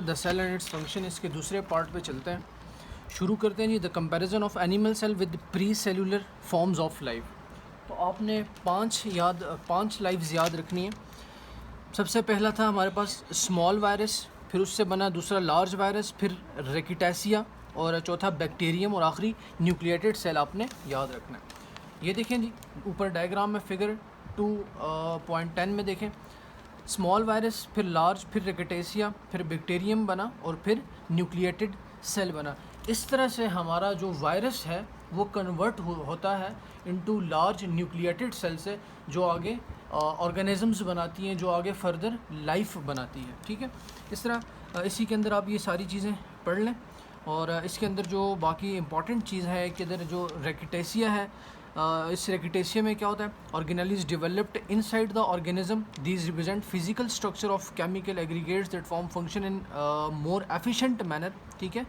The cell and its function, इसके दूसरे part पे चलते हैं। शुरू करते हैं जी, the comparison of animal cell with pre cellular forms of life. तो आपने पांच लाइव्स याद रखनी है। सबसे पहला था हमारे पास स्मॉल वायरस, फिर उससे बना दूसरा लार्ज वायरस, फिर रेकिटेसिया, और चौथा बैक्टीरियम, और आखिरी न्यूक्लिएटेड सेल आपने याद रखना है। ये देखें जी, ऊपर डायग्राम में फिगर 2.10 में देखें, स्मॉल वायरस, फिर लार्ज, फिर रेकिटेसिया, फिर बैक्टीरियम बना, और फिर न्यूक्लिएटेड सेल बना। इस तरह से हमारा जो वायरस है वो कन्वर्ट होता है इनटू लार्ज न्यूक्लिएटेड सेल से, जो आगे ऑर्गेनिजम्स बनाती हैं, जो आगे फर्दर लाइफ बनाती है। ठीक है, इस तरह इसी के अंदर आप ये सारी चीज़ें पढ़ लें। और इसके अंदर जो बाकी इंपॉर्टेंट चीज़ है कि इधर जो रेकिटेसिया है, इस रेकिटेसिया में क्या होता है, organelles developed inside the organism, these represent physical structure of chemical aggregates that form function in more efficient manner. ठीक है,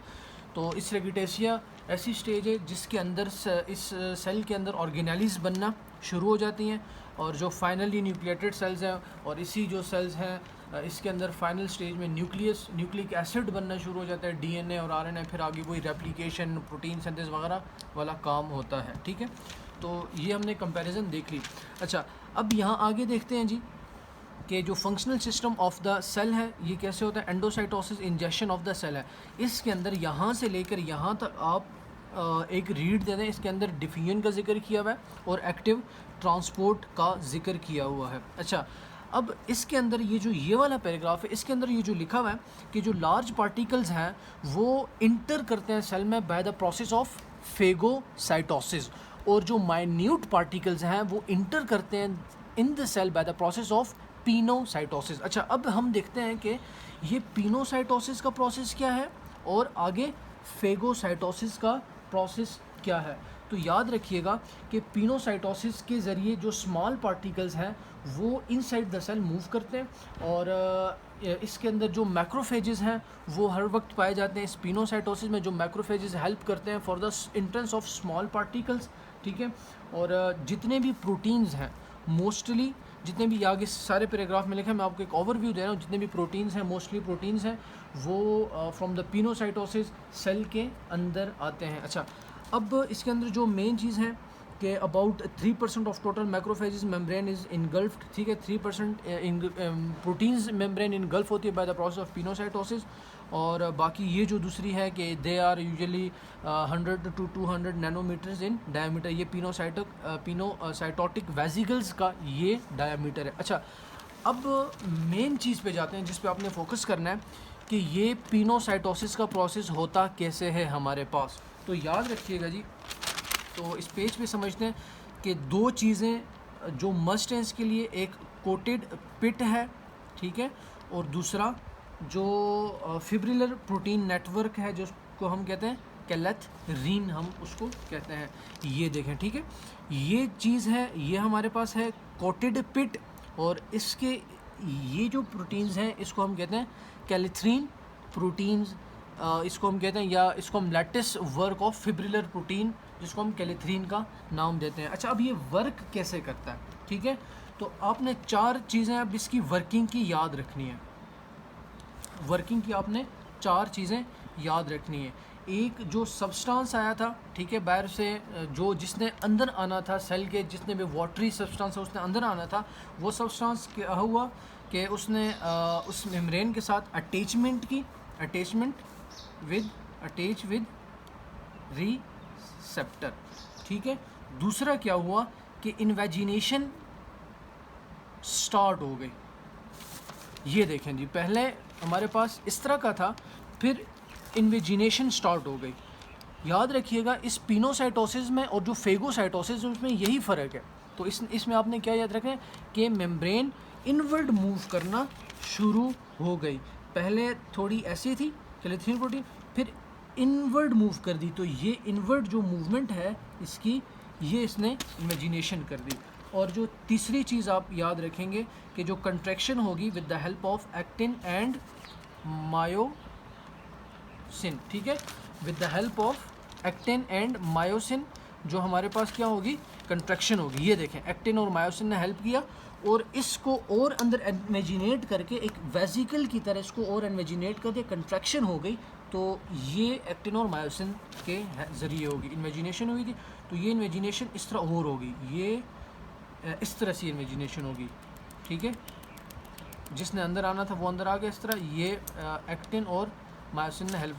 तो इस रेकिटेसिया ऐसी स्टेज है जिसके अंदर इस सेल के अंदर ऑर्गेनेलिज बनना शुरू हो जाती हैं, और जो फाइनली न्यूक्लिएटेड सेल्स हैं, और इसी जो सेल्स हैं इसके अंदर फाइनल स्टेज में न्यूक्लिक एसिड बनना शुरू हो जाता है, डीएनए और आरएनए, फिर आगे वही रेप्लिकेशन, प्रोटीन सिंथेसिस वगैरह वाला काम होता है। ठीक है, तो ये हमने कंपैरिजन देख ली। अच्छा, अब यहाँ आगे देखते हैं जी कि जो functional system of the cell है ये कैसे होता है। Endocytosis, injection of the cell है। इसके अंदर यहाँ से लेकर यहाँ तक आप एक रीड दे दें, इसके अंदर डिफ्यूजन का जिक्र किया हुआ है और एक्टिव ट्रांसपोर्ट का जिक्र किया हुआ है। अच्छा, अब इसके अंदर ये वाला पैराग्राफ है, इसके अंदर ये जो लिखा हुआ है कि जो लार्ज पार्टिकल्स हैं वो इंटर करते हैं सेल में by the process of phagocytosis, और जो माइन्यूट पार्टिकल्स हैं वो इंटर करते हैं in the cell by the process of pinocytosis. अच्छा, अब हम देखते हैं कि ये पिनोसाइटोसिस का प्रोसेस क्या है और आगे फेगोसाइटोसिस का प्रोसेस क्या है। तो याद रखिएगा कि पिनोसाइटोसिस के ज़रिए जो स्मॉल पार्टिकल्स हैं वो इनसाइड द सेल मूव करते हैं, और इसके अंदर जो मैक्रोफेजेस हैं वो हर वक्त पाए जाते हैं। इस पिनोसाइटोसिस में जो मैक्रोफेजेस हेल्प करते हैं for the entrance of small particles. ठीक है, और जितने भी प्रोटीन्स हैं, मोस्टली जितने भी आगे सारे पैराग्राफ में लिखा है, मैं आपको एक ओवरव्यू दे रहा हूँ, जितने भी प्रोटीन्स हैं, मोस्टली प्रोटीन्स हैं वो फ्रॉम द पिनोसाइटोसिस सेल के अंदर आते हैं। अच्छा, अब इसके अंदर जो मेन चीज़ है कि about 3% of total macrophages membrane is engulfed. ठीक है, 3% प्रोटीन्स मेम्ब्रेन इनगल्फ होती है by the process of pinocytosis. और बाकी ये जो दूसरी है कि they are usually 100 to 200 nanometres in diameter, ये पिनोसाइटोटिक वेसिकल्स का ये डायमीटर है। अच्छा, अब मेन चीज़ पे जाते हैं जिस पे आपने फोकस करना है कि ये पिनोसाइटोसिस का प्रोसेस होता कैसे है हमारे पास। तो याद रखिएगा जी, तो इस पेज पे समझते हैं कि दो चीज़ें जो मस्ट हैं इसके लिए, एक कोटेड पिट है, ठीक है, और दूसरा जो फिब्रिलर प्रोटीन नेटवर्क है जिसको हम कहते हैं कैलेथरीन, हम उसको कहते हैं। ये देखें, ठीक है, ये चीज़ है, ये हमारे पास है कोटेड पिट, और इसके ये जो प्रोटीन्स हैं इसको हम कहते हैं कैलेथरीन प्रोटीन्स, इसको हम कहते हैं, या इसको हम lattice work of fibrillar protein, जिसको हम कैलेथरीन का नाम देते हैं। अच्छा, अब ये वर्क कैसे करता है, ठीक है, तो आपने चार चीज़ें अब इसकी वर्किंग की याद रखनी है। वर्किंग की आपने चार चीज़ें याद रखनी है। एक जो सब्सटेंस आया था, ठीक है, बाहर से जो जिसने अंदर आना था सेल के, जितने भी वाटरी सब्सटेंस है उसने अंदर आना था, वो सब्सटेंस क्या हुआ कि उसने उस मेम्ब्रेन के साथ अटैचमेंट की, अटैच विद रिसेप्टर। ठीक है, दूसरा क्या हुआ कि इन्वेजिनेशन स्टार्ट हो गई। ये देखें जी, पहले हमारे पास इस तरह का था, फिर इन्वेजिनेशन स्टार्ट हो गई। याद रखिएगा, इस पिनोसाइटोसिस में और जो फेगोसाइटोसिस में यही फ़र्क है। तो इसमें आपने क्या याद रखना है कि मेम्ब्रेन इनवर्ड मूव करना शुरू हो गई। पहले थोड़ी ऐसी थी कैलेथरीन प्रोटीन, फिर इनवर्ड मूव कर दी। तो ये इनवर्ड जो मूवमेंट है इसकी, ये इसने इमेजिनेशन कर दी। और जो तीसरी चीज़ आप याद रखेंगे कि जो कंट्रैक्शन होगी with the help of actin and myosin. ठीक है, with the help of actin and myosin जो हमारे पास क्या होगी, कंट्रैक्शन होगी। ये देखें एक्टिन और मायोसिन ने हेल्प किया और इसको और अंदर इमेजिनेट करके एक वेसिकल की तरह इसको और इमेजिनेट करके कंट्रैक्शन हो गई। तो ये एक्टिन और मायोसिन के ज़रिए होगी। इमेजिनेशन हुई थी तो ये इमेजिनेशन इस तरह और होगी, ये इस तरह से इमेजिनेशन होगी, ठीक है। जिसने अंदर आना था वो अंदर आ गया इस तरह। ये एक्टिन और मायोसिन ने हेल्प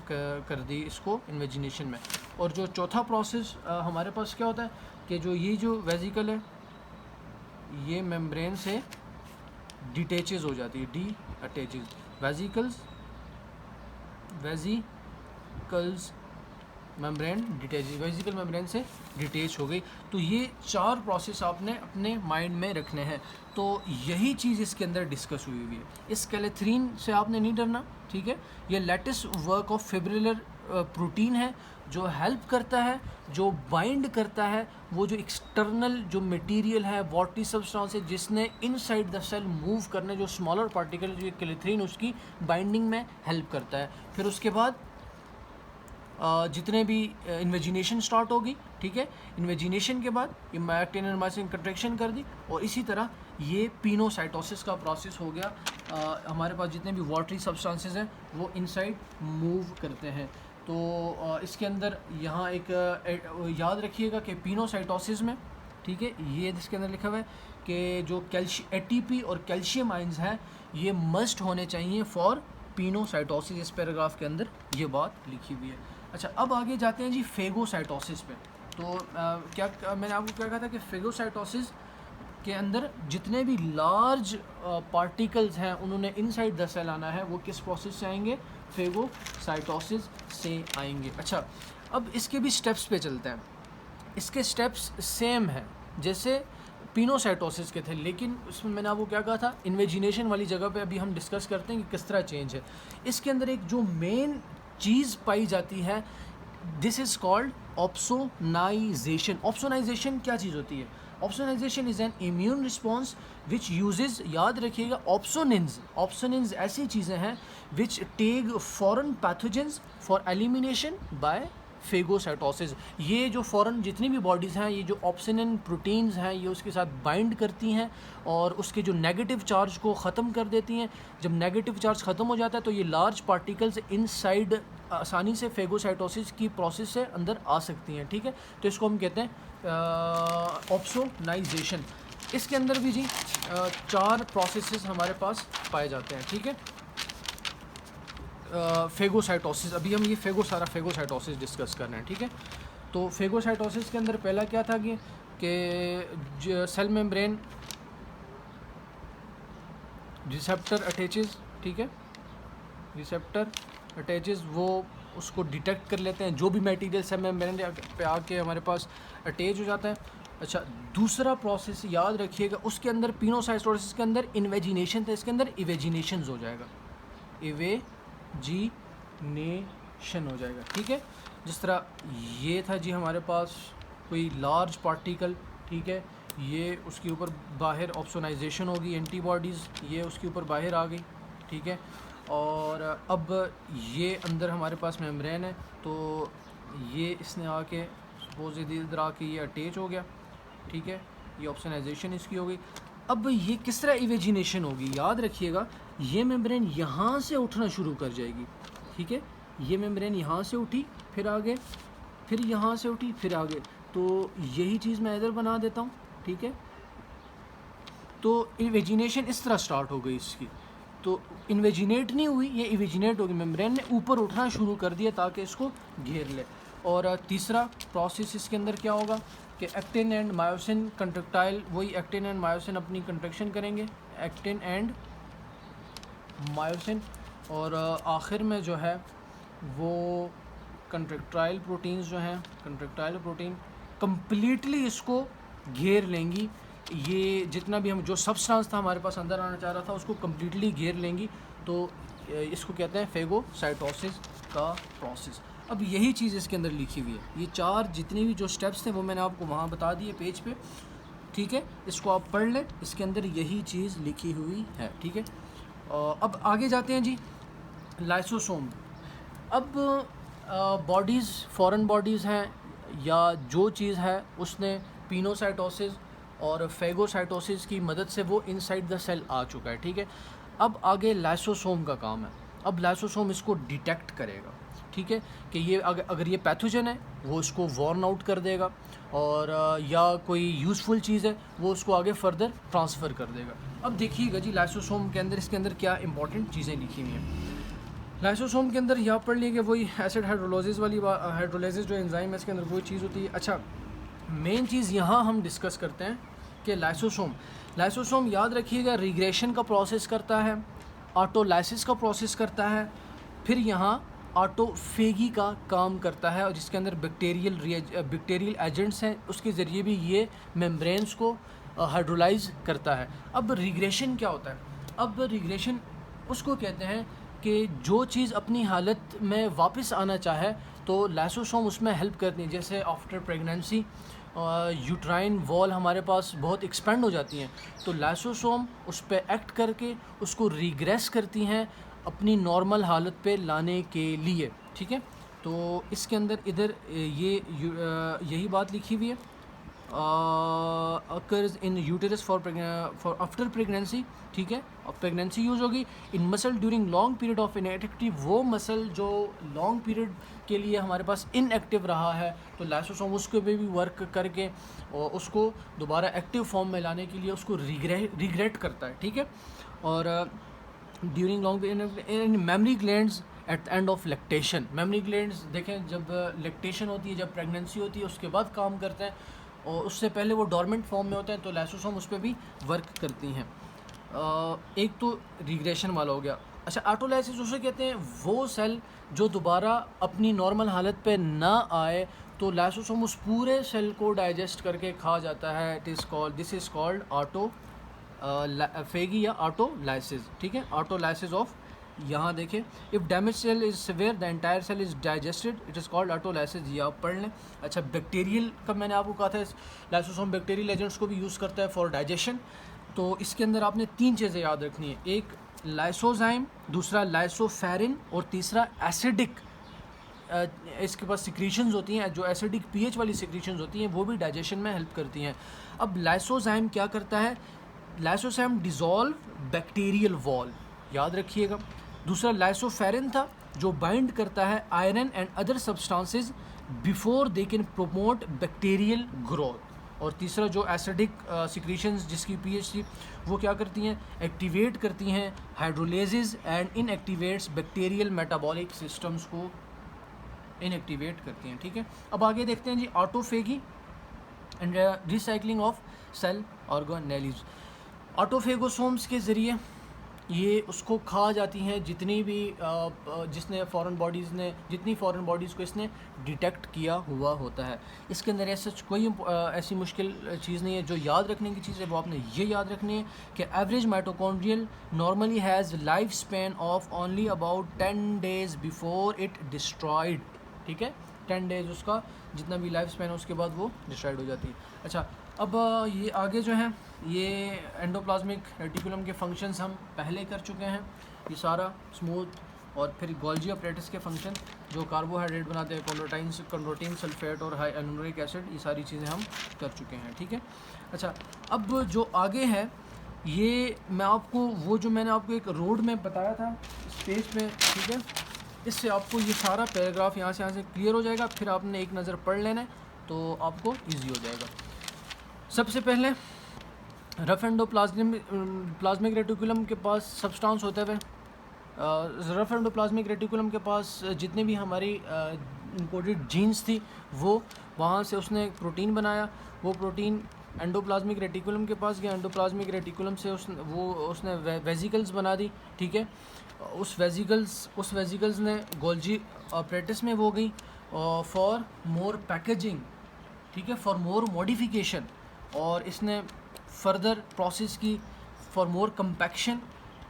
कर दी इसको इमेजिनेशन में। और जो चौथा प्रोसेस हमारे पास क्या होता है कि जो ये जो वेसिकल है ये मेम्ब्रेन से डिटैचेस हो जाती है, D attaches vesicles membrane detach, vesicle membrane से डिटैच हो गई। तो ये 4 प्रोसेस आपने अपने माइंड में रखने हैं। तो यही चीज़ इसके अंदर डिस्कस हुई हुई है। इस कैलेथ्रीन से आपने नहीं डरना, ठीक है। ये lattice work of fibrillar protein है जो हेल्प करता है, जो बाइंड करता है वो जो एक्सटर्नल जो मटेरियल है बॉडी सब्सटेंस है जिसने इनसाइड द सेल मूव करने जो स्मॉलर पार्टिकल जो कैलेथ्रीन उसकी बाइंडिंग में हेल्प करता है। फिर उसके बाद जितने भी इन्वेजिनेशन स्टार्ट होगी, ठीक है। इन्वेजिनेशन के बाद ये एक्टिन और मायोसिन कंट्रैक्शन कर दी और इसी तरह ये पिनोसाइटोसिस का प्रोसेस हो गया। हमारे पास जितने भी वाटरी सब्सटेंसेस हैं वो इनसाइड मूव करते हैं। तो इसके अंदर यहाँ एक याद रखिएगा कि पिनोसाइटोसिस में, ठीक है, ये इसके अंदर लिखा हुआ है कि जो एटीपी और कैल्शियम आयंस हैं ये मस्ट होने चाहिए फॉर पिनोसाइटोसिस। इस पैराग्राफ के अंदर ये बात लिखी हुई है। अच्छा, अब आगे जाते हैं जी फेगोसाइटोसिस पे। तो क्या मैंने आपको क्या कहा था कि फेगोसाइटोसिस के अंदर जितने भी लार्ज पार्टिकल्स हैं उन्होंने इनसाइड द सेल आना है, वो किस प्रोसेस से आएंगे? फेगोसाइटोसिस से आएंगे। अच्छा, अब इसके भी स्टेप्स पे चलते हैं। इसके स्टेप्स सेम हैं जैसे पिनोसाइटोसिस के थे, लेकिन उसमें मैंने आपको क्या कहा था, इन्वेजिनेशन वाली जगह पे अभी हम डिस्कस करते हैं कि किस तरह चेंज है। इसके अंदर एक जो मेन चीज़ पाई जाती है this is called opsonization. Opsonization क्या चीज़ होती है? Opsonization is an immune response which uses, याद रखिएगा, ऑप्सोनिन्स। ऑप्सोनिन्स ऐसी चीज़ें हैं which take foreign pathogens for elimination by phagocytosis. ये जो फॉरेन जितनी भी बॉडीज़ हैं ये जो ऑप्सोनिन प्रोटीन्स हैं ये उसके साथ बाइंड करती हैं और उसके जो नेगेटिव चार्ज को ख़त्म कर देती हैं। जब नेगेटिव चार्ज ख़त्म हो जाता है तो ये लार्ज पार्टिकल्स इनसाइड आसानी से फेगोसाइटोसिस की प्रोसेस से अंदर आ सकती हैं, ठीक है। तो इसको हम कहते हैं ऑप्सोनाइजेशन। इसके अंदर भी जी 4 प्रोसेसेस हमारे पास पाए जाते हैं, ठीक है। फेगोसाइटोसिस, अभी हम ये फेगोसाइटोसिस डिस्कस कर रहे हैं, ठीक है। तो फेगोसाइटोसिस के अंदर पहला क्या था कि सेल मेम्ब्रेन रिसेप्टर अटैचेस, ठीक है, रिसेप्टर अटैचेस, वो उसको डिटेक्ट कर लेते हैं जो भी मटेरियल सेल मेम्ब्रेन पे आके हमारे पास अटैच हो जाता है। अच्छा, दूसरा प्रोसेस याद रखिएगा, उसके अंदर पिनोसाइटोसिस के अंदर इन्वेजिनेशन था, इसके अंदर इवेजिनेशन हो जाएगा, इवेजिनेशन हो जाएगा, ठीक है। जिस तरह ये था जी हमारे पास कोई लार्ज पार्टिकल, ठीक है, ये उसके ऊपर बाहर ऑप्सोनाइजेशन होगी, एंटीबॉडीज़ ये उसके ऊपर बाहर आ गई, ठीक है। और अब ये अंदर हमारे पास मेम्ब्रेन है तो ये इसने आके सपोज इधर आके ये अटैच हो गया, ठीक है, ये ऑप्सोनाइजेशन इसकी हो गई। अब ये किस तरह इवेजिनेशन होगी, याद रखिएगा, ये मेम्ब्रेन यहाँ से उठना शुरू कर जाएगी, ठीक है। ये मेम्ब्रेन यहाँ से उठी, फिर आगे, फिर यहाँ से उठी, फिर आगे। तो यही चीज़ मैं इधर बना देता हूँ, ठीक है। तो इवेजिनेशन इस तरह स्टार्ट हो गई इसकी। तो इन्वेजिनेट नहीं हुई, ये इवेजिनेट होगी, मेम्ब्रेन ने ऊपर उठना शुरू कर दिया ताकि इसको घेर ले। और तीसरा प्रोसेस इसके अंदर क्या होगा कि एक्टिन एंड मायोसिन कंट्रैक्टाइल, वही एक्टिन एंड मायोसिन अपनी कंट्रैक्शन करेंगे, एक्टिन एंड मायोसिन। और आखिर में जो है वो कंट्रैक्टाइल प्रोटीन्स जो हैं, कंट्रैक्टाइल प्रोटीन कम्प्लीटली इसको घेर लेंगी। ये जितना भी हम जो सब्सटेंस था हमारे पास अंदर आना चाह रहा था उसको कम्प्लीटली घेर लेंगी। तो इसको कहते हैं फेगोसाइटोसिस का प्रोसेस। अब यही चीज़ इसके अंदर लिखी हुई है, ये 4 जितनी भी जो स्टेप्स थे वो मैंने आपको वहाँ बता दिए पेज पे, ठीक है। इसको आप पढ़ लें, इसके अंदर यही चीज़ लिखी हुई है, ठीक है। अब आगे जाते हैं जी लाइसोसोम। अब बॉडीज़, फॉरेन बॉडीज़ हैं या जो चीज़ है उसने पिनोसाइटोसिस और फेगोसाइटोसिस की मदद से वो इनसाइड द सेल आ चुका है, ठीक है। अब आगे लाइसोसोम का काम है। अब लाइसोसोम इसको डिटेक्ट करेगा, ठीक है, कि ये अगर ये पैथोजन है वो इसको वॉर्न आउट कर देगा, और या कोई यूज़फुल चीज़ है वो उसको आगे फर्दर ट्रांसफ़र कर देगा। अब देखिएगा जी लाइसोसोम के अंदर, इसके अंदर क्या इंपॉर्टेंट चीज़ें लिखी हुई हैं। लाइसोसोम के अंदर यहाँ पढ़ लिए कि वही एसिड हाइड्रोलाइसिस वाली हाइड्रोलाइसिस जो एंजाइम है इसके अंदर वही चीज़ होती है। अच्छा, मेन चीज़ यहाँ हम डिस्कस करते हैं कि लाइसोसोम याद रखिएगा रिग्रेशन का प्रोसेस करता है, ऑटोलाइसिस का प्रोसेस करता है, फिर यहाँ ऑटोफेगी का काम करता है, और जिसके अंदर बैक्टीरियल एजेंट्स हैं, उसके ज़रिए भी ये मेम्ब्रेन्स को हाइड्रोलाइज करता है। अब रिग्रेशन क्या होता है? अब रिग्रेशन उसको कहते हैं कि जो चीज़ अपनी हालत में वापस आना चाहे तो लाइसोसोम उसमें हेल्प करती है। जैसे आफ्टर प्रेगनेंसी यूट्राइन वॉल हमारे पास बहुत एक्सपेंड हो जाती हैं, तो लाइसोसोम उस पर एक्ट करके उसको रिग्रेस करती हैं अपनी नॉर्मल हालत पे लाने के लिए, ठीक है। तो इसके अंदर इधर यही बात लिखी हुई है, occurs in uterus for after pregnancy, ठीक है। अब प्रेगनेंसी यूज़ होगी in muscle during long period of inactivity, वो मसल जो लॉन्ग पीरियड के लिए हमारे पास इनएक्टिव रहा है, तो लाइसोसोम उसके पे भी वर्क करके और उसको दोबारा एक्टिव फॉर्म में लाने के लिए उसको रिग्रेट करता है, ठीक है। और during long in mammary glands at the end of lactation, mammary glands देखें जब लैक्टेशन होती है, जब प्रेगनेंसी होती है, उसके बाद काम करते हैं, और उससे पहले वो डोरमेंट फॉर्म में होते हैं, तो लाइसोसोम उस पर भी वर्क करती हैं। एक तो रिग्रेशन वाला हो गया। अच्छा, ऑटोलाइसिस उसे कहते हैं वो सेल जो दोबारा अपनी नॉर्मल हालत पे ना आए, तो लाइसोसोम उस पूरे सेल को डाइजेस्ट करके खा जाता है। दिस इज़ कॉल्ड ऑटोफेगी या ऑटोलाइसिस, ठीक है, ऑटोलाइसिस ऑफ। यहाँ देखें, if damage cell is severe the entire cell is digested, it is called autolysis, ये आप पढ़ लें। अच्छा, बैक्टीरियल का मैंने आपको कहा था लाइसोसोम बैक्टीरियल एजेंट्स को भी यूज़ करता है फॉर डाइजेशन। तो इसके अंदर आपने 3 चीज़ें याद रखनी है, एक लाइसोजाइम, दूसरा लाइसोफेरिन, और तीसरा एसिडिक इसके पास सिक्रीशंस होती हैं, जो एसिडिक पीएच वाली सिक्रीशंस होती हैं वो भी डाइजेशन में हेल्प करती हैं। अब लाइसोजाइम क्या करता है? लाइसोजाइम डिज़ोल्व बैक्टीरियल वॉल, याद रखिएगा। दूसरा लाइसोफेरिन था जो बाइंड करता है iron and other substances before they can promote bacterial growth, और तीसरा जो एसिडिक सिक्रीशंस जिसकी पीएच थी वो क्या करती हैं? एक्टिवेट करती हैं hydrolases and inactivates bacterial metabolic systems को इनएक्टिवेट करती हैं, ठीक है। अब आगे देखते हैं जी autophagy and recycling of cell organelles. Autophagosomes के ज़रिए ये उसको खा जाती हैं जितनी भी जितनी फॉरेन बॉडीज़ को इसने डिटेक्ट किया हुआ होता है। इसके अंदर ऐसा कोई ऐसी मुश्किल चीज़ नहीं है। जो याद रखने की चीज़ है वो आपने ये याद रखनी है कि average mitochondrial normally has life span of only about 10 days before it destroyed, ठीक है। 10 डेज़ उसका जितना भी लाइफ स्पैन है उसके बाद वो डिस्ट्रॉयड हो जाती है। अच्छा, अब ये आगे जो है ये एंडोप्लाज्मिक रेटिकुलम के फंक्शंस हम पहले कर चुके हैं, ये सारा स्मूथ, और फिर गोल्जी अपरेटस के फंक्शन जो कार्बोहाइड्रेट बनाते हैं, कंड्रोटीन सल्फेट और हाई एनुरिक एसिड, ये सारी चीज़ें हम कर चुके हैं, ठीक है। अच्छा, अब जो आगे है ये मैं आपको वो जो मैंने आपको एक रोड में बताया था इस पेज पे, ठीक है, इससे आपको ये सारा पैराग्राफ यहाँ से क्लियर हो जाएगा। फिर आपने एक नज़र पढ़ लेना है तो आपको ईजी हो जाएगा। सबसे पहले रफ एंडोप्लाज्मिक रेटिकुलम के पास सब्सटेंस होते हुए रफ एंडोप्लाज्मिक रेटिकुलम के पास जितने भी हमारी इंपोर्टेड जीन्स थी वो वहाँ से उसने प्रोटीन बनाया। वो प्रोटीन एंडोप्लाज्मिक रेटिकुलम के पास गया, एंडोप्लाज्मिक रेटिकुलम से उसने वेजिकल्स बना दी, ठीक है। उस वेजिकल्स ने गोल्जी अपरेटस में वो गई फॉर मोर पैकेजिंग, ठीक है, फॉर मोर मॉडिफिकेशन, और इसने फर्दर प्रोसेस की फॉर मोर कम्पैक्शन,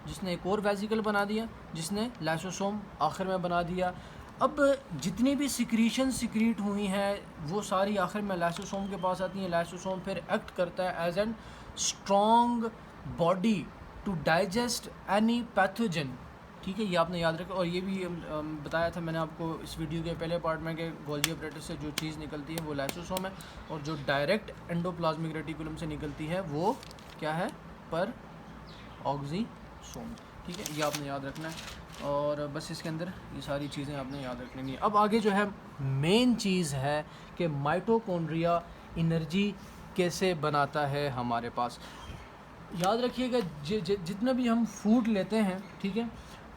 जिसने एक और वेजिकल बना दिया, जिसने लाइसोसोम आखिर में बना दिया। अब जितनी भी सिक्रीट हुई हैं वो सारी आखिर में लाइसोसोम के पास आती हैं। लाइसोसोम फिर एक्ट करता है as an strong body to digest any pathogen, ठीक है, ये आपने याद रखा। और ये भी बताया था मैंने आपको इस वीडियो के पहले पार्ट में कि गोल्गी अपरेटस से जो चीज़ निकलती है वो लाइसोसोम है, और जो डायरेक्ट एंडोप्लाज्मिक रेटिकुलम से निकलती है वो क्या है, पर ऑक्सीसोम। ठीक है, ये आपने याद रखना है, और बस इसके अंदर ये सारी चीज़ें आपने याद रखनी है। अब आगे जो है मेन चीज़ है कि माइटोकॉन्ड्रिया एनर्जी कैसे बनाता है हमारे पास। याद रखिएगा जितना भी हम फूड लेते हैं, ठीक है,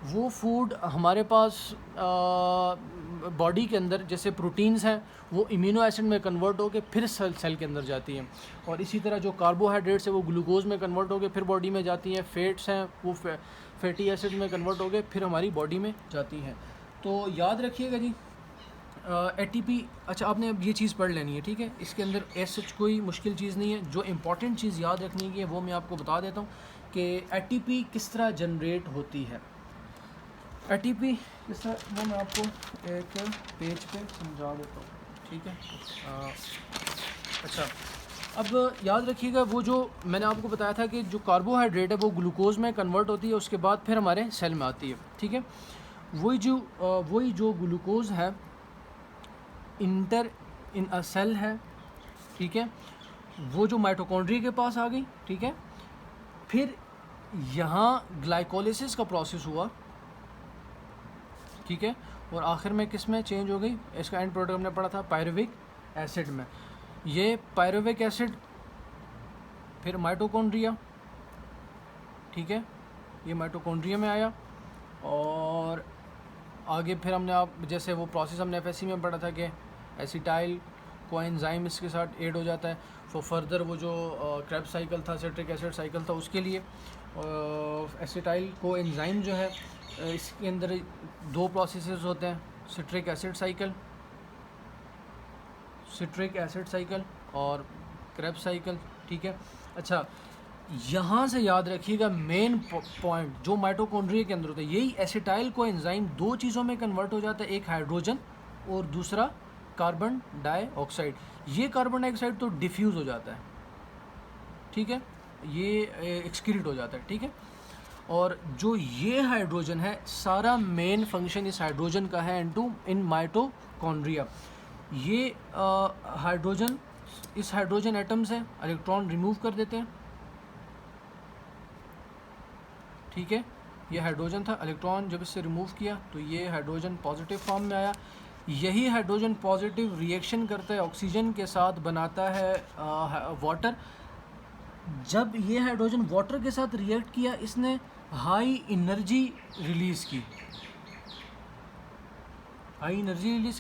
वो फूड हमारे पास बॉडी के अंदर जैसे प्रोटीन्स हैं वो इम्यूनो एसिड में कन्वर्ट होकर फिर सेल के अंदर जाती हैं, और इसी तरह जो कार्बोहाइड्रेट्स है वो ग्लूकोज में कन्वर्ट होकर फिर बॉडी में जाती हैं, फेट्स हैं वो फैटी एसिड में कन्वर्ट होकर फिर हमारी बॉडी में जाती हैं। तो याद रखिएगा जी ATP। अच्छा, आपने अब ये चीज़ पढ़ लेनी है, ठीक है, इसके अंदर ऐसे कोई मुश्किल चीज़ नहीं है। जो इम्पॉर्टेंट चीज़ याद रखनी है वो मैं आपको बता देता हूँ कि ATP किस तरह जनरेट होती है। ATP किस तरह, वो मैं आपको एक पेज पे समझा देता हूँ, ठीक है। अच्छा, अब याद रखिएगा वो जो मैंने आपको बताया था कि जो कार्बोहाइड्रेट है वो ग्लूकोज में कन्वर्ट होती है, उसके बाद फिर हमारे सेल में आती है, ठीक है। वही जो ग्लूकोज है इन अ सेल है, ठीक है, वो जो माइटोकॉन्ड्रिया के पास आ गई, ठीक है, फिर यहाँ ग्लाइकोलिसिस का प्रोसेस हुआ, ठीक है, और आखिर में किस में चेंज हो गई, इसका एंड प्रोडक्ट हमने पढ़ा था पायरुविक एसिड में। ये पायरुविक एसिड फिर माइटोकॉन्ड्रिया, ठीक है, ये माइटोकॉन्ड्रिया में आया, और आगे फिर हमने आप जैसे वो प्रोसेस हमने FSC में पढ़ा था कि एसिटाइल कोएंजाइम इसके साथ ऐड हो जाता है फॉर फर्दर वो जो क्रेब्स साइकिल था, सिट्रिक एसिड साइकिल था, उसके लिए एसिटाइल कोएंजाइम जो है इसके अंदर दो प्रोसेसेस होते हैं, सिट्रिक एसिड साइकिल और क्रेब्स साइकिल, ठीक है। अच्छा, यहाँ से याद रखिएगा मेन पॉइंट जो माइटोकॉन्ड्रिया के अंदर होता है, यही एसिटाइल कोएंजाइम दो चीज़ों में कन्वर्ट हो जाता है, एक हाइड्रोजन और दूसरा कार्बन डाइऑक्साइड। ये कार्बन डाइऑक्साइड तो डिफ्यूज़ हो जाता है, ठीक है, ये एक्सक्रीट हो जाता है, ठीक है। और जो ये हाइड्रोजन है, सारा मेन फंक्शन इस हाइड्रोजन का है इन माइटोकॉन्ड्रिया। ये हाइड्रोजन, इस हाइड्रोजन एटम से इलेक्ट्रॉन रिमूव कर देते हैं, ठीक है, ये हाइड्रोजन था, इलेक्ट्रॉन जब इससे रिमूव किया तो ये हाइड्रोजन पॉजिटिव फॉर्म में आया। यही हाइड्रोजन पॉजिटिव रिएक्शन करता है ऑक्सीजन के साथ, बनाता है वाटर। जब ये हाइड्रोजन वाटर के साथ रिएक्ट किया, इसने हाई एनर्जी रिलीज़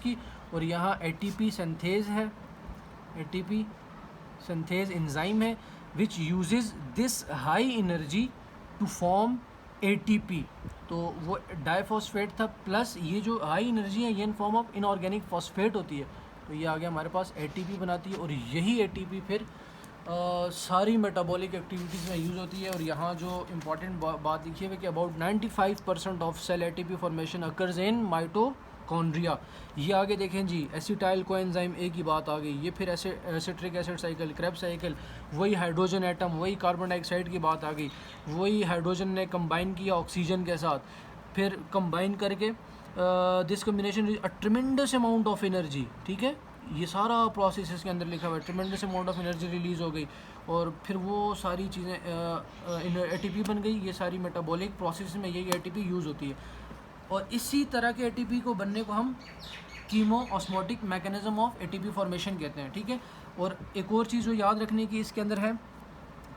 की, और यहाँ ATP सिंथेज है, ATP सिंथेज एंजाइम है which uses this high energy to form ATP। तो वो डाइफॉस्फेट था, प्लस ये जो हाई एनर्जी है ये in form of inorganic phosphate होती है, तो ये आगे हमारे पास ATP बनाती है, और यही ATP फिर सारी मेटाबॉलिक एक्टिविटीज़ में यूज़ होती है। और यहाँ जो इम्पॉर्टेंट बात लिखी है कि about 95% of cell ATP formation occurs in mitochondria. ये आगे देखें जी, एसिटाइल कोएंजाइम एक ही बात आ गई, ये फिर citric acid cycle, Krebs cycle, वही हाइड्रोजन एटम, वही कार्बन डाइऑक्साइड की बात आ गई, वही हाइड्रोजन ने कंबाइन किया ऑक्सीजन के साथ, फिर कंबाइन करके this combination a tremendous amount of energy, ठीक है, ये सारा प्रोसेस इसके अंदर लिखा हुआ है, tremendous amount of energy release हो गई, और फिर वो सारी चीज़ें ATP बन गई। ये सारी मेटाबॉलिक प्रोसेस में यही ATP यूज़ होती है, और इसी तरह के ATP को बनने को हम chemo osmotic mechanism of ATP formation कहते हैं, ठीक है। और एक और चीज़ जो याद रखने की इसके अंदर है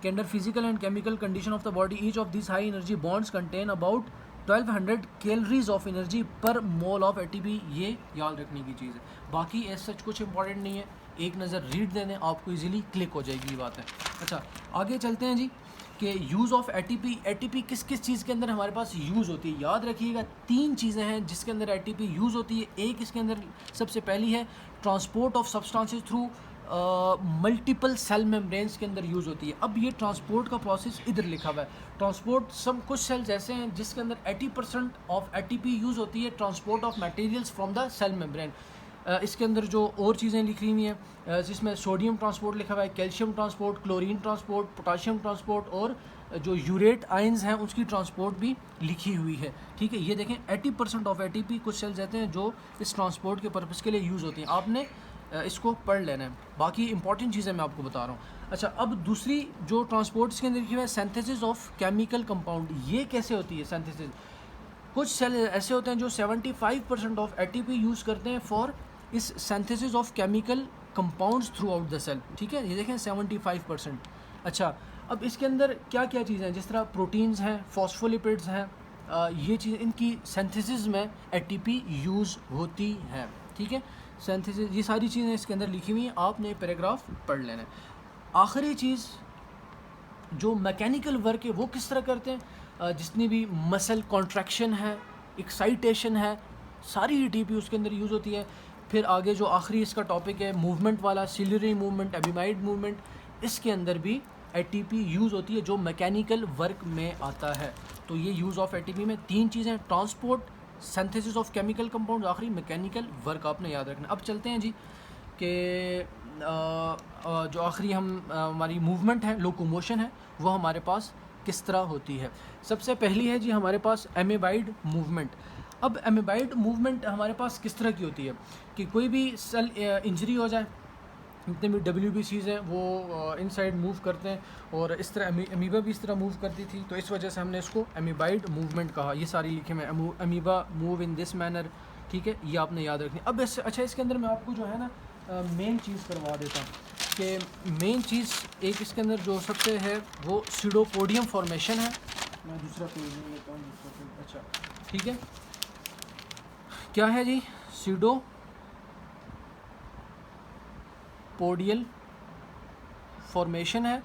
कि under physical and chemical condition of the body each of this high energy bonds contain about 1200 calories of energy पर मोल ऑफ ATP। ये याद रखने की चीज़ है, बाकी एज सच कुछ इंपॉर्टेंट नहीं है, एक नज़र रीड दे दें आपको इजीली क्लिक हो जाएगी, ये बात है। अच्छा, आगे चलते हैं जी कि यूज़ ऑफ ATP किस किस चीज़ के अंदर हमारे पास यूज़ होती है। याद रखिएगा 3 चीज़ें हैं जिसके अंदर ATP यूज़ होती है। एक इसके अंदर सबसे पहली है transport of substances through multiple cell membranes के अंदर यूज़ होती है। अब ये ट्रांसपोर्ट का प्रोसेस इधर लिखा हुआ है, ट्रांसपोर्ट सब कुछ सेल्स ऐसे हैं जिसके अंदर 80% ऑफ ATP यूज़ होती है, transport of materials from the cell membrane. इसके अंदर जो और चीज़ें लिखी हुई हैं जिसमें सोडियम ट्रांसपोर्ट लिखा हुआ है, calcium transport, chlorine transport, potassium transport और जो यूरेट आयंस हैं उसकी ट्रांसपोर्ट भी लिखी हुई है, ठीक है। ये देखें 80% ऑफ ATP कुछ सेल्स रहते हैं जो इस ट्रांसपोर्ट के पर्पज़ के लिए यूज़ होती हैं। आपने इसको पढ़ लेना है, बाकी इंपॉर्टेंट चीज़ें मैं आपको बता रहा हूँ। अच्छा, अब दूसरी जो ट्रांसपोर्ट्स के अंदर लिखी हुई है सिंथेसिस ऑफ केमिकल कंपाउंड। ये कैसे होती है सिंथेसिस? कुछ सेल ऐसे होते हैं जो 75% ऑफ ATP यूज़ करते हैं फॉर इस synthesis of chemical compounds throughout the cell, ठीक है। ये देखें 75%। अच्छा, अब इसके अंदर क्या क्या चीज़ें हैं, जिस तरह प्रोटीन्स हैं, फॉस्फोलिपिड्स हैं, ये चीज़ इनकी सिंथेसिस में ATP यूज़ होती है, ठीक है। सिंथेसिस, ये सारी चीज़ें इसके अंदर लिखी हुई हैं, आपने पैराग्राफ पढ़ लेना है। आखिरी चीज़ जो मैकेनिकल वर्क है वो किस तरह करते हैं, जितनी भी मसल कॉन्ट्रैक्शन है, एक्साइटेशन है, सारी ATP उसके अंदर यूज़ होती है। फिर आगे जो आखिरी इसका टॉपिक है मूवमेंट वाला, सिलरी मूवमेंट, एमिमाइड मूवमेंट, इसके अंदर भी ATP यूज़ होती है जो मैकेनिकल वर्क में आता है। तो ये यूज़ ऑफ ATP में 3 चीज़ें, transport, synthesis of chemical compound, आखिरी मैकेनिकल वर्क, आपने याद रखना। अब चलते हैं जी कि जो आखिरी हमारी मूवमेंट है, लोकोमोशन है, वो हमारे पास किस तरह होती है। सबसे पहली है जी हमारे पास एमीबाइड मूवमेंट। अब एमीबाइड मूवमेंट हमारे पास किस तरह की होती है कि कोई भी सेल इंजरी हो जाए, जितने भी WBCs हैं वो इनसाइड मूव करते हैं, और इस तरह अमीबा भी इस तरह मूव करती थी, तो इस वजह से हमने इसको एमीबाइड मूवमेंट कहा। ये सारी लिखे में amoeba move in this manner, ठीक है, ये आपने याद रखनी। अब अच्छा, इसके अंदर मैं आपको जो है ना मेन चीज़ करवा देता हूँ कि मेन चीज़ एक इसके अंदर जो सबसे है वो सीडोपोडियम फॉर्मेशन है। मैं दूसरा पेज ले लेता हूँ, दूसरा पेज, अच्छा ठीक है। क्या है जी? सीडोपोडियल फॉर्मेशन है,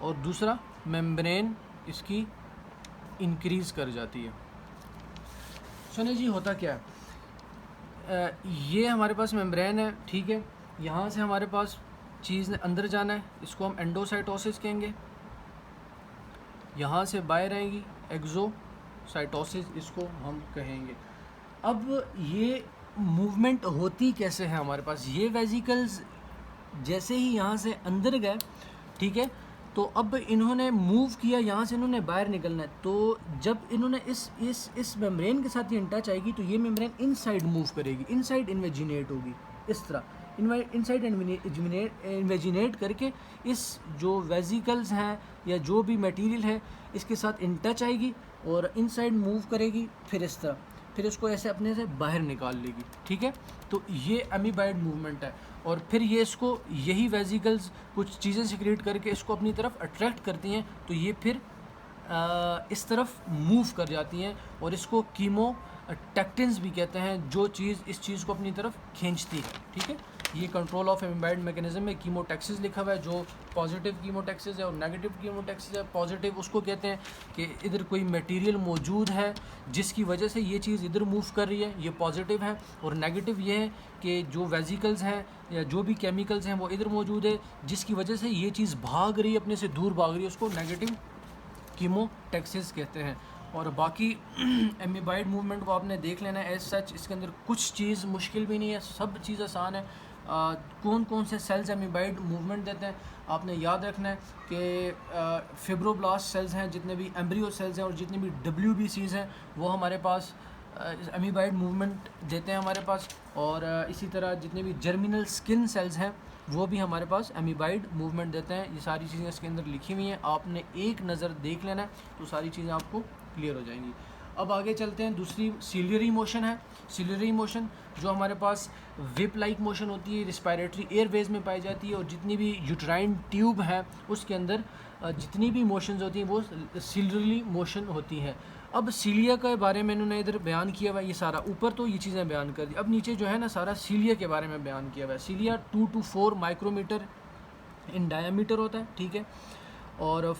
और दूसरा मेम्ब्रेन इसकी इंक्रीज़ कर जाती है। सुने जी, होता क्या है, ये हमारे पास मेम्ब्रेन है, ठीक है, यहाँ से हमारे पास चीज़ ने अंदर जाना है, इसको हम एंडोसाइटोसिस कहेंगे। यहाँ से बाहर आएगी एक्सोसाइटोसिस, इसको हम कहेंगे। अब ये मूवमेंट होती कैसे है हमारे पास? ये वेजिकल्स जैसे ही यहाँ से अंदर गए, ठीक है, तो अब इन्होंने मूव किया, यहाँ से इन्होंने बाहर निकलना है, तो जब इन्होंने इस मेम्ब्रेन के साथ ये इन टच आएगी तो ये मेम्ब्रेन इनसाइड मूव करेगी, इनसाइड इन्वेजिनेट होगी, इस तरह इनसाइड इन्वेजिनेट करके इस जो वेजिकल्स हैं या जो भी मटेरियल है इसके साथ इन टच आएगी और इनसाइड मूव करेगी, फिर इस तरह, फिर इसको ऐसे अपने से बाहर निकाल लेगी, ठीक है। तो ये अमीबाइड मूवमेंट है, और फिर ये इसको यही वेजिकल्स कुछ चीज़ें सिक्रेट करके इसको अपनी तरफ अट्रैक्ट करती हैं, तो ये फिर इस तरफ मूव कर जाती हैं, और इसको कीमोटैक्टिन्स भी कहते हैं, जो चीज़ इस चीज़ को अपनी तरफ खींचती है, ठीक है। ये कंट्रोल ऑफ एमीबाइड मैकेनिज्म में कीमोटैक्सिस लिखा हुआ है, जो पॉजिटिव कीमोटैक्सिस है और नेगेटिव कीमोटैक्सिस है। पॉजिटिव उसको कहते हैं कि इधर कोई मटेरियल मौजूद है जिसकी वजह से ये चीज़ इधर मूव कर रही है, ये पॉजिटिव है, और नेगेटिव ये है कि जो वेजिकल्स हैं या जो भी केमिकल्स हैं वो इधर मौजूद है जिसकी वजह से ये चीज़ भाग रही है, अपने से दूर भाग रही है, उसको नेगेटिव कीमोटैक्सिस कहते हैं। और बाकी एमीबाइड मूवमेंट को आपने देख लेना है एज सच, इसके अंदर कुछ चीज़ मुश्किल भी नहीं है, सब चीज़ आसान है। कौन कौन से सेल्स एमीबाइड मूवमेंट देते हैं आपने याद रखना है कि फिब्रोब्लास्ट सेल्स हैं, जितने भी एम्ब्रियो सेल्स हैं और जितने भी WBCs हैं वो हमारे पास एमीबाइड मूवमेंट देते हैं हमारे पास, और इसी तरह जितने भी जर्मिनल स्किन सेल्स हैं वो भी हमारे पास एमीबाइड मूवमेंट देते हैं। ये सारी चीज़ें इसके अंदर लिखी हुई हैं, आपने एक नज़र देख लेना है तो सारी चीज़ें आपको क्लियर हो जाएंगी। अब आगे चलते हैं, दूसरी सिलियरी मोशन है। सिलियरी मोशन जो हमारे पास विप लाइक मोशन होती है, रिस्पायरेटरी एयरवेज में पाई जाती है, और जितनी भी यूट्राइन ट्यूब है उसके अंदर जितनी भी मोशंस होती हैं वो सिलियरी मोशन होती हैं। अब सीलिया के बारे में इन्होंने इधर बयान किया हुआ है, ये सारा ऊपर तो ये चीज़ें बयान कर दी, अब नीचे जो है ना सारा सीलिया के बारे में बयान किया हुआ है। सीलिया 2 to 4 माइक्रोमीटर इन डायमीटर होता है, ठीक है, और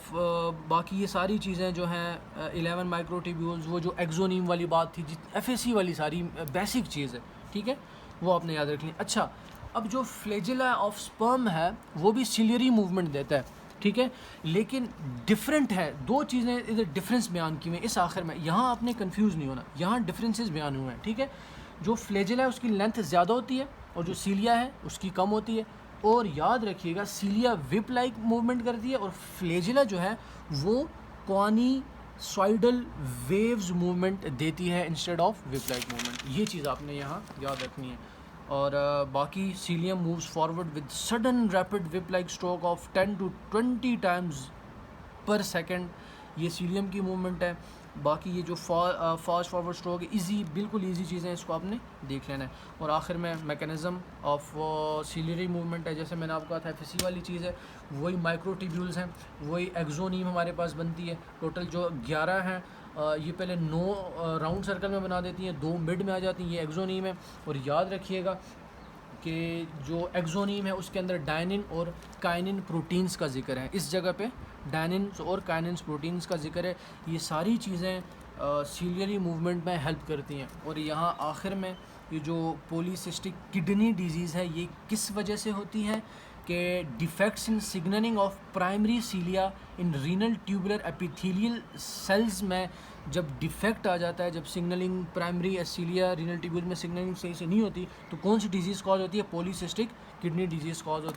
बाकी ये सारी चीज़ें जो हैं 11 माइक्रोट्यूब्यूल्स, वो जो एक्सोनीम वाली बात थी, FAC वाली सारी बेसिक चीज़ है, ठीक है, वो आपने याद रखनी। अच्छा, अब जो फ्लैजेला ऑफ स्पर्म है वो भी सिलियरी मूवमेंट देता है, ठीक है, लेकिन डिफरेंट है, दो चीज़ें इधर डिफरेंस बयान की हुई इस आखिर में, यहाँ आपने कंफ्यूज नहीं होना, यहाँ डिफरेंसेस बयान हुए हैं, ठीक है। जो फ्लैजेला है उसकी लेंथ ज़्यादा होती है और जो सीलिया है उसकी कम होती है। और याद रखिएगा सीलिया विप लाइक मूवमेंट करती है और फ्लेजिला जो है वो कॉनिसॉइडल वेव्स मूवमेंट देती है instead of whip like movement. ये चीज़ आपने यहाँ याद रखनी है। और बाकी cilium moves forward with sudden rapid whip like stroke of 10 to 20 times पर सेकेंड, ये सीलियम की मूवमेंट है। बाकी ये जो फास्ट फॉरवर्ड स्ट्रोक है इजी, बिल्कुल इजी चीज़ें, इसको आपने देख लेना है। और आखिर में मैकेनिज़्म ऑफ सीलियरी मूवमेंट है, जैसे मैंने आपको कहा था एफएसी वाली चीज़ है, वही माइक्रोट्यूब्यूल्स हैं, वही एक्सोनीम हमारे पास बनती है। टोटल जो 11 हैं, ये पहले 9 राउंड सर्कल में बना देती हैं, 2 मिड में आ जाती हैं, ये एक्सोनीम है। और याद रखिएगा कि जो एक्सोनीम है उसके अंदर डायनिन और काइनिन प्रोटीन्स का जिक्र है। इस जगह पे डायनिन और काइनिन प्रोटीन्स का जिक्र है। ये सारी चीज़ें सीलियरी मूवमेंट में हेल्प करती हैं। और यहाँ आखिर में ये जो पॉलीसिस्टिक किडनी डिजीज़ है ये किस वजह से होती है कि defects in signalling of primary cilia in renal tubular epithelial cells में जब डिफेक्ट आ जाता है, जब signalling primary cilia renal tubule में सिग्नलिंग सही से नहीं होती, तो कौन सी डिजीज़ कॉज होती है? पॉलीसिस्टिक किडनी डिजीज़ कॉज होती है।